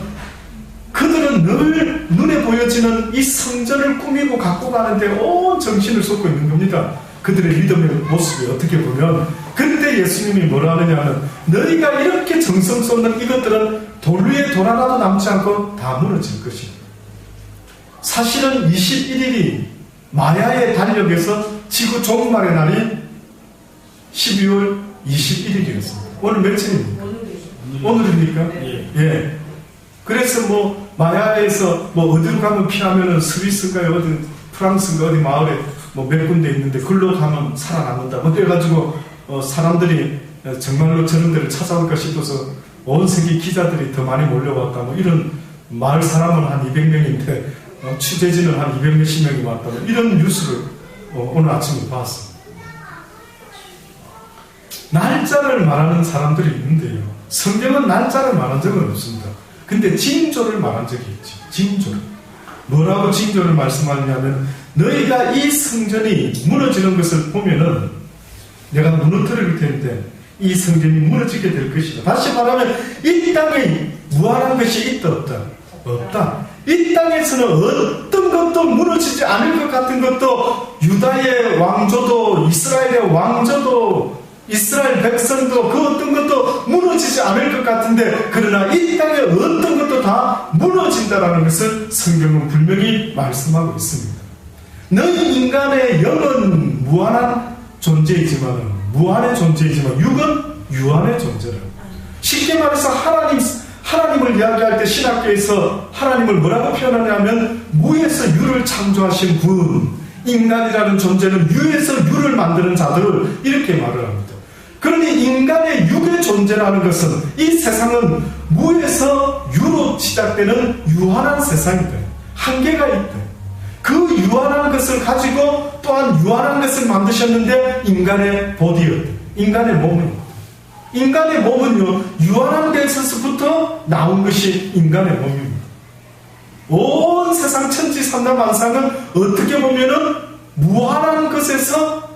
그들은 늘 눈에 보여지는 이 성전을 꾸미고 갖고 가는데 온 정신을 쏟고 있는 겁니다. 그들의 믿음의 모습이 어떻게 보면 그때 예수님이 뭐라 하느냐는 너희가 이렇게 정성 쏟는 이것들은 돌 위에 돌 하나도 남지 않고 다 무너질 것이다. 사실은 21일이 마야의 달력에서 지구 종말의 날이 12월 21일이었습니다. 오늘 며칠입니까? 오늘입니까? 네. 예. 그래서 뭐 마야에서 뭐 어디로 가면 피하면은 스위스인가요? 어디 프랑스인가 어디 마을에 뭐 몇 군데 있는데 글로 가면 살아남는다. 뭐 그래가지고 사람들이 정말로 저런 데를 찾아올까 싶어서 온 세계 기자들이 더 많이 몰려왔다. 뭐 이런 마을 사람은 한 200명인데 취재진은 한 200몇십 명이 왔다. 뭐 이런 뉴스를 오늘 아침에 봤습니다. 날짜를 말하는 사람들이 있는데요. 성경은 날짜를 말한 적은 없습니다. 근데 징조를 말한 적이 있죠. 징조를. 뭐라고 징조를 말씀하느냐면 너희가 이 성전이 무너지는 것을 보면은 내가 무너뜨릴 텐데 이 성전이 무너지게 될 것이다. 다시 말하면 이 땅에 무한한 것이 있다 없다? 없다. 이 땅에서는 어떤 것도 무너지지 않을 것 같은 것도 유다의 왕조도 이스라엘의 왕조도 이스라엘 백성도 그 어떤 것도 무너지지 않을 것 같은데 그러나 이 땅에 어떤 것도 다 무너진다라는 것을 성경은 분명히 말씀하고 있습니다. 너희 인간의 영은 무한한 존재이지만 무한의 존재이지만 육은 유한의 존재라. 쉽게 말해서 하나님을 이야기할 때 신학교에서 하나님을 뭐라고 표현하냐면 무에서 유를 창조하신 분, 인간이라는 존재는 유에서 유를 만드는 자들 이렇게 말을 합니다. 그러니 인간의 육의 존재라는 것은 이 세상은 무에서 유로 시작되는 유한한 세상이다. 한계가 있다. 그 유한한 것을 가지고 또한 유한한 것을 만드셨는데 인간의 보디였다. 인간의 몸입니다. 인간의 몸은요 유한한 데서부터 나온 것이 인간의 몸입니다. 온 세상 천지산나만상은 어떻게 보면은 무한한 것에서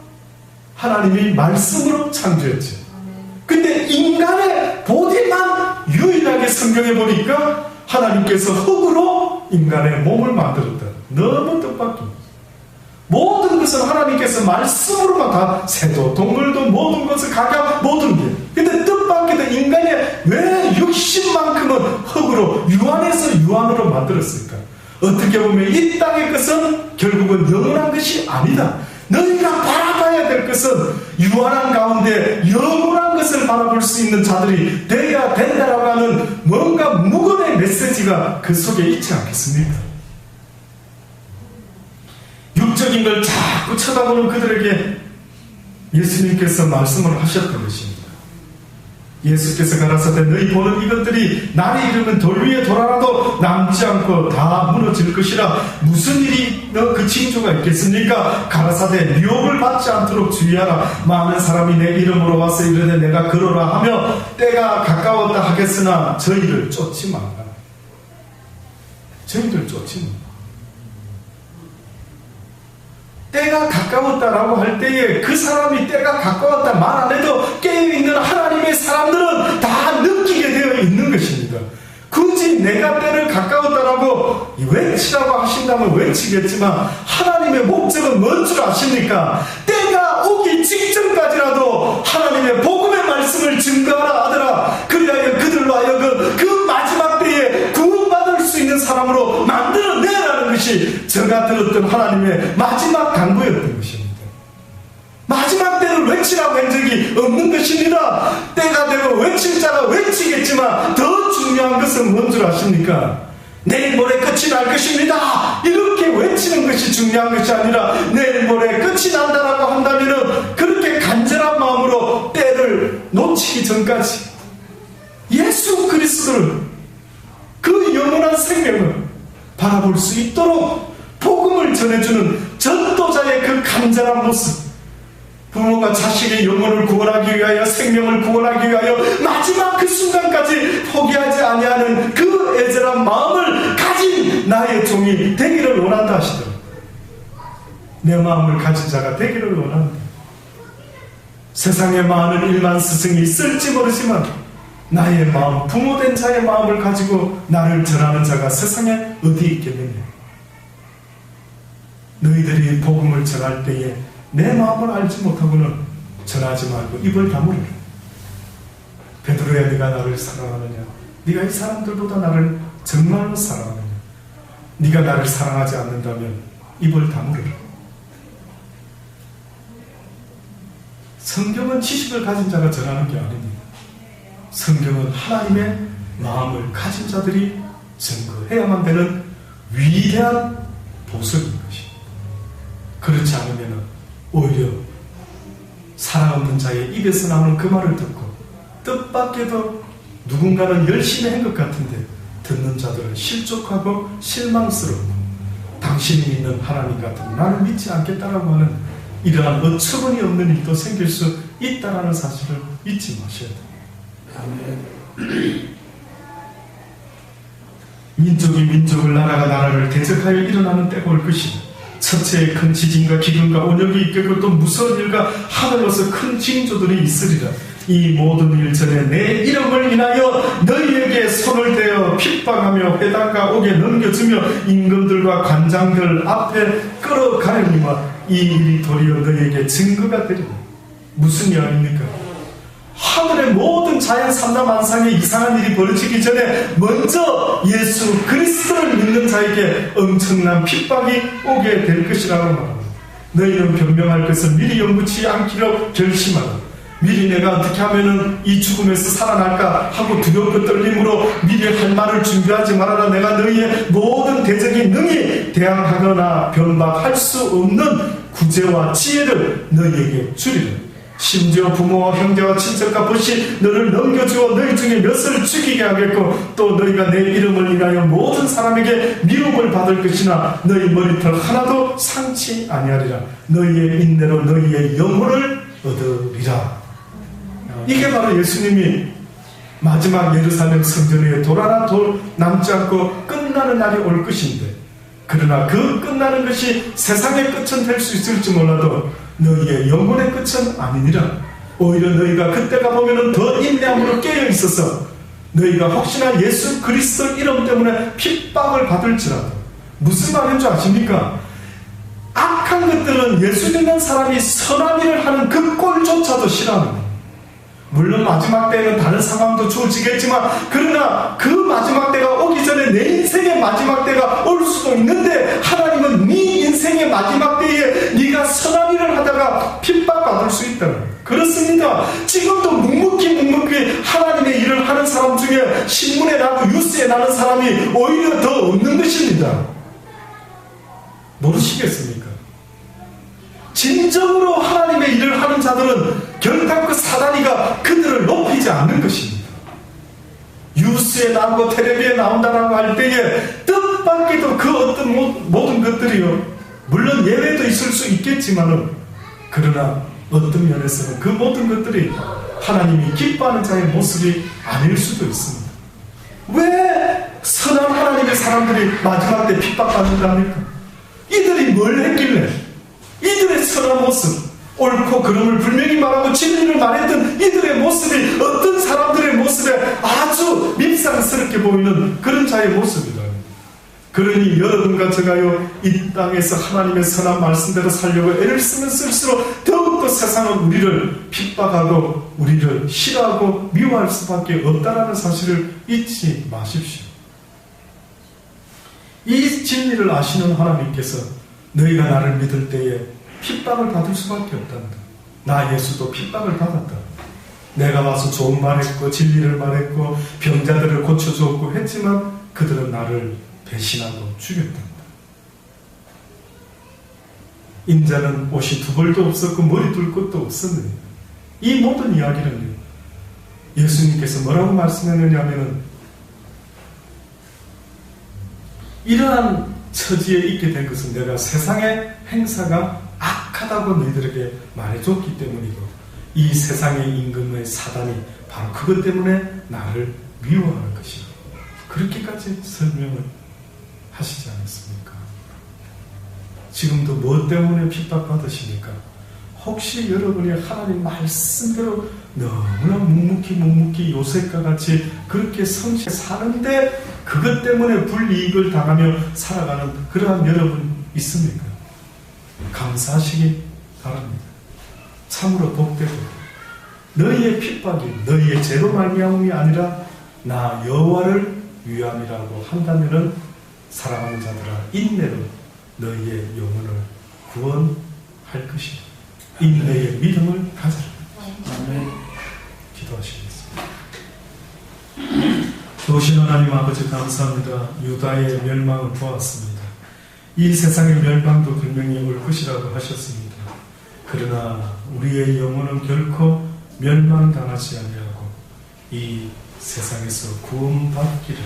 하나님이 말씀으로 창조했죠. 근데 인간의 보디만 유일하게 성경에 보니까 하나님께서 흙으로 인간의 몸을 만들었다. 너무 뜻밖입니다. 모든 것은 하나님께서 말씀으로만 다 새도 동물도 모든 것을 각각 모든 게 근데 뜻밖에도 인간의 왜 육신만큼은 흙으로 유한에서 유한으로 만들었을까? 어떻게 보면 이 땅의 것은 결국은 영원한 것이 아니다. 너희가 바라봐야 될 것은 유한한 가운데 영원한 것을 바라볼 수 있는 자들이 되어야 된다라고 하는 뭔가 무건의 메시지가 그 속에 있지 않겠습니까? 육적인 걸 자꾸 쳐다보는 그들에게 예수님께서 말씀을 하셨던 것입니다. 예수께서 가라사대 너희 보는 이것들이 날이 이르면 돌 위에 돌 하나도 남지 않고 다 무너질 것이라. 무슨 일이 그 징조가 있겠습니까? 가라사대 유혹을 받지 않도록 주의하라. 많은 사람이 내 이름으로 와서 이르되 내가 그러라 하며 때가 가까웠다 하겠으나 저희를 쫓지 말라. 저희를 쫓지 말라. 때가 가까웠다라고 할 때에 그 사람이 때가 가까웠다 말 안 해도 깨어있는 하나님의 사람들은 다 느끼게 되어 있는 것입니다. 굳이 내가 때를 가까웠다라고 외치라고 하신다면 외치겠지만 하나님의 목적은 뭔 줄 아십니까? 때가 오기 직전까지라도 하나님의 복음의 말씀을 증거하라 하더라. 그리하여 그들로 하여금 그 마지막 때에 구원받을 수 있는 사람으로 만들어내라는 것이 제가 들었던 하나님의 마지막 간구였던 것입니다. 마지막 때를 외치라고 한 적이 없는 것입니다. 때가 되고 외칠 자가 외치겠지만 더 중요한 것은 뭔 줄 아십니까? 내일 모레 끝이 날 것입니다. 이렇게 외치는 것이 중요한 것이 아니라 내일 모레 끝이 난다라고 한다면 그렇게 간절한 마음으로 때를 놓치기 전까지 예수 그리스도를 그 영원한 생명을 바라볼 수 있도록 복음을 전해주는 전도자의 그 간절한 모습, 부모가 자식의 영혼을 구원하기 위하여, 생명을 구원하기 위하여 마지막 그 순간까지 포기하지 아니하는 그 애절한 마음을 가진 나의 종이 되기를 원한다 하시더라고요. 내 마음을 가진 자가 되기를 원한다. 세상에 많은 일만 스승이 있을지 모르지만 나의 마음, 부모된 자의 마음을 가지고 나를 전하는 자가 세상에 어디 있겠느냐. 너희들이 복음을 전할 때에 내 마음을 알지 못하고는 전하지 말고 입을 다물으라. 베드로야, 네가 나를 사랑하느냐? 네가 이 사람들보다 나를 정말로 사랑하느냐? 네가 나를 사랑하지 않는다면 입을 다물으라. 성경은 지식을 가진 자가 전하는 게 아닙니다. 성경은 하나님의 마음을 가진 자들이 증거해야만 되는 위대한 보석인 것입니다. 그렇지 않으면 오히려 사랑 없는 자의 입에서 나오는 그 말을 듣고 뜻밖에도 누군가는 열심히 한 것 같은데 듣는 자들은 실족하고 실망스럽고 당신이 믿는 하나님 같은 나는 믿지 않겠다라고 하는 이러한 어처구니 없는 일도 생길 수 있다는 사실을 잊지 마셔야 됩니다. 민족이 민족을, 나라가 나라를 대적하여 일어나는 때가 올 것이다. 첫째에 큰 지진과 기근과 온역이 있겠고 또 무서운 일과 하늘로서 큰 징조들이 있으리라. 이 모든 일 전에 내 이름을 인하여 너희에게 손을 대어 핍박하며 회당과 옥에 넘겨주며 임금들과 관장들 앞에 끌어가려니와 이 일이 도리어 너희에게 증거가 되리라. 무슨 이야기입니까? 하늘의 모든 자연 삼라만상에 이상한 일이 벌어지기 전에 먼저 예수 그리스도를 믿는 자에게 엄청난 핍박이 오게 될 것이라고 말합니다. 너희는 변명할 것을 미리 연구치 않기로 결심하라. 미리 내가 어떻게 하면은 이 죽음에서 살아날까 하고 두렵고 떨림으로 미리 할 말을 준비하지 말아라. 내가 너희의 모든 대적이 능히 대항하거나 변박할 수 없는 구제와 지혜를 너희에게 주리라. 심지어 부모와 형제와 친척과 벗이 너를 넘겨주어 너희 중에 몇을 죽이게 하겠고 또 너희가 내 이름을 인하여 모든 사람에게 미움을 받을 것이나 너희 머리털 하나도 상치 아니하리라. 너희의 인내로 너희의 영혼을 얻으리라. 이게 바로 예수님이 마지막 예루살렘 성전 위에 돌 하나 남지 않고 끝나는 날이 올 것인데, 그러나 그 끝나는 것이 세상의 끝은 될 수 있을지 몰라도 너희의 영혼의 끝은 아니니라. 오히려 너희가 그때가 보면은 더 인내함으로 깨어 있어서 너희가 혹시나 예수 그리스도 이름 때문에 핍박을 받을지라도, 무슨 말인 줄 아십니까? 악한 것들은 예수 믿는 사람이 선한 일을 하는 그 꼴조차도 싫어하는 거예요. 물론 마지막 때에는 다른 상황도 주어지겠지만, 그러나 그 마지막 때가 오기 전에 내 인생의 마지막 때가 올 수도 있는데, 하나님은 네 인생의 마지막 때에 네가 선한 일을 하다가 핍박받을 수 있다. 그렇습니다. 지금도 묵묵히 하나님의 일을 하는 사람 중에 신문에 나고 뉴스에 나는 사람이 오히려 더 없는 것입니다. 모르시겠습니까? 진정으로 하나님의 일을 하는 자들은 결단코 사단이가 그들을 높이지 않는 것입니다. 뉴스에 나오고 텔레비에 나온다라고 할 때에 뜻밖에도 그 어떤 모든 것들이요, 물론 예외도 있을 수 있겠지만은, 그러나 어떤 면에서는 그 모든 것들이 하나님이 기뻐하는 자의 모습이 아닐 수도 있습니다. 왜 선한 하나님의 사람들이 마지막 때 핍박받는다 합니까? 이들이 뭘 했길래 이들의 선한 모습, 옳고 그름을 분명히 말하고 진리를 말했던 이들의 모습이 어떤 사람들의 모습에 아주 밉상스럽게 보이는 그런 자의 모습이다. 그러니 여러분과 제가요, 이 땅에서 하나님의 선한 말씀대로 살려고 애를 쓰면 쓸수록 더욱더 세상은 우리를 핍박하고 우리를 싫어하고 미워할 수밖에 없다는 사실을 잊지 마십시오. 이 진리를 아시는 하나님께서 너희가 나를 믿을 때에 핍박을 받을 수밖에 없단다. 나 예수도 핍박을 받았다. 내가 와서 좋은 말했고 진리를 말했고 병자들을 고쳐주었고 했지만 그들은 나를 배신하고 죽였단다. 인자는 옷이 두 벌도 없었고 머리 둘 것도 없었느니. 이 모든 이야기는요, 예수님께서 뭐라고 말씀했느냐 하면은, 이러한 처지에 있게 된 것은 내가 세상의 행사가 하다고 너희들에게 말해줬기 때문이고 이 세상의 임금의 사단이 바로 그것 때문에 나를 미워하는 것이고 그렇게까지 설명을 하시지 않았습니까? 지금도 뭐 때문에 핍박받으십니까? 혹시 여러분이 하나님 말씀대로 너무나 묵묵히 요셉과 같이 그렇게 성실히 사는데 그것 때문에 불이익을 당하며 살아가는 그러한 여러분 있습니까? 감사하시기 바랍니다. 참으로 복되고 너희의 핍박이 너희의 죄로 말미암음이 아니라 나 여호와를 위함이라고 한다면은 사랑하는 자들아 인내로 너희의 영혼을 구원할 것이다. 인내의 믿음을 가져라. 아멘. 기도하시겠습니다. 좋으신 하나님 아버지 감사합니다. 유다의 멸망을 보았습니다. 이 세상의 멸망도 분명히 올 것이라고 하셨습니다. 그러나 우리의 영혼은 결코 멸망당하지 아니하고 이 세상에서 구원받기를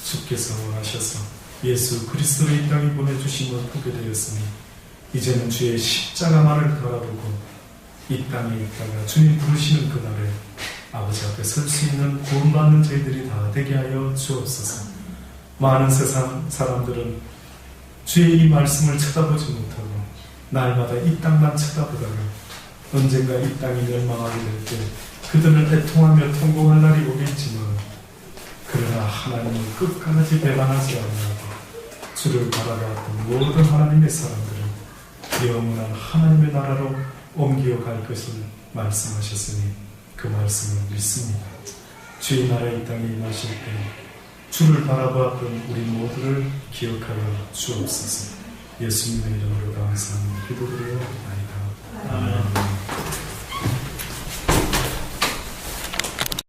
주께서 원하셔서 예수 그리스도를 이 땅에 보내주심을 보게 되었으니 이제는 주의 십자가만을 바라보고 이 땅에 있다가 주님 부르시는 그날에 아버지 앞에 설 수 있는 구원받는 저희들이 다 되게 하여 주옵소서. 많은 세상 사람들은 주의 이 말씀을 쳐다보지 못하고 날마다 이 땅만 쳐다보다가 언젠가 이 땅이 멸망하게 될 때 그들은 애통하며 통곡할 날이 오겠지만 그러나 하나님을 끝까지 배반하지 않고 주를 바라봤던 모든 하나님의 사람들은 영원한 하나님의 나라로 옮겨갈 것을 말씀하셨으니 그 말씀을 믿습니다. 주의 나라 이 땅에 임하실 때 주를 바라봤던 우리 모두를 기억하여 주옵소서. 예수님의 이름으로 감사하며 기도드리옵나이다. 아멘.